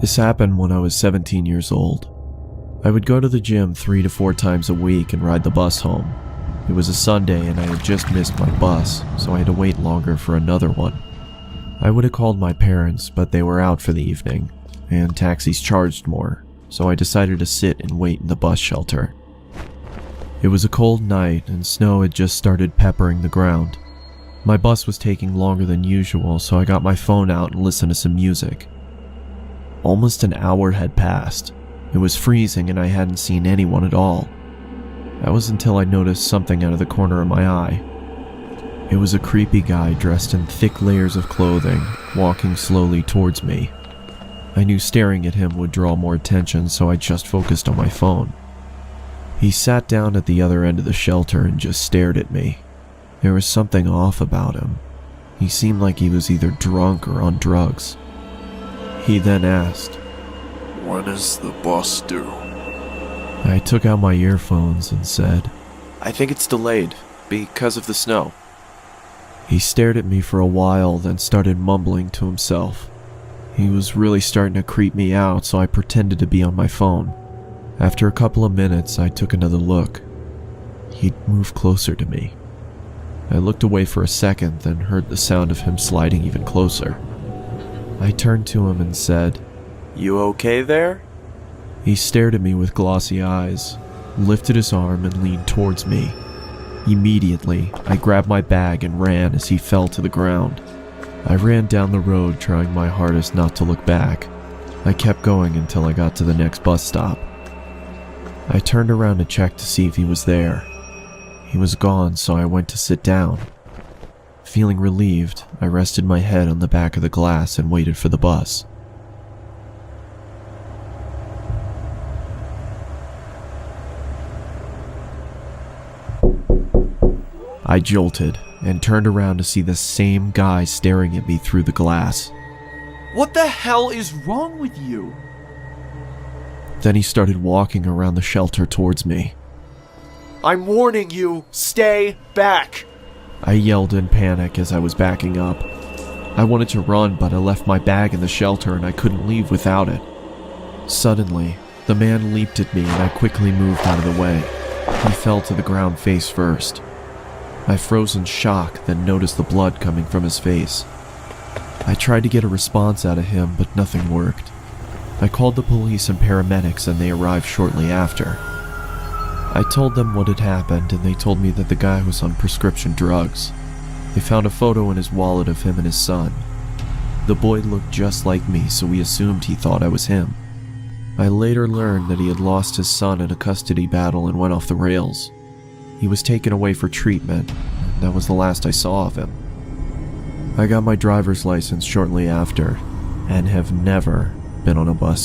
This happened when I was 17 years old. I would go to the gym 3 to 4 times a week and ride the bus home. It was a Sunday and I had just missed my bus, so I had to wait longer for another one. I would have called my parents, but they were out for the evening, and taxis charged more, so I decided to sit and wait in the bus shelter. It was a cold night and snow had just started peppering the ground. My bus was taking longer than usual, so I got my phone out and listened to some music. Almost an hour had passed. It was freezing and I hadn't seen anyone at all. That was until I noticed something out of the corner of my eye. It was a creepy guy dressed in thick layers of clothing, walking slowly towards me. I knew staring at him would draw more attention, so I just focused on my phone. He sat down at the other end of the shelter and just stared at me. There was something off about him. He seemed like he was either drunk or on drugs. He then asked, "When is the bus due?" I took out my earphones and said, "I think it's delayed, because of the snow." He stared at me for a while, then started mumbling to himself. He was really starting to creep me out, so I pretended to be on my phone. After a couple of minutes, I took another look. He'd moved closer to me. I looked away for a second, then heard the sound of him sliding even closer. I turned to him and said, "You okay there?" He stared at me with glossy eyes, lifted his arm and leaned towards me. Immediately, I grabbed my bag and ran as he fell to the ground. I ran down the road, trying my hardest not to look back. I kept going until I got to the next bus stop. I turned around to check to see if he was there. He was gone, so I went to sit down. Feeling relieved, I rested my head on the back of the glass and waited for the bus. I jolted and turned around to see the same guy staring at me through the glass. "What the hell is wrong with you?" Then he started walking around the shelter towards me. "I'm warning you, stay back!" I yelled in panic as I was backing up. I wanted to run, but I left my bag in the shelter and I couldn't leave without it. Suddenly, the man leaped at me and I quickly moved out of the way. He fell to the ground face first. I froze in shock, then noticed the blood coming from his face. I tried to get a response out of him, but nothing worked. I called the police and paramedics and they arrived shortly after. I told them what had happened and they told me that the guy was on prescription drugs. They found a photo in his wallet of him and his son. The boy looked just like me, so we assumed he thought I was him. I later learned that he had lost his son in a custody battle and went off the rails. He was taken away for treatment, and that was the last I saw of him. I got my driver's license shortly after, and have never been on a bus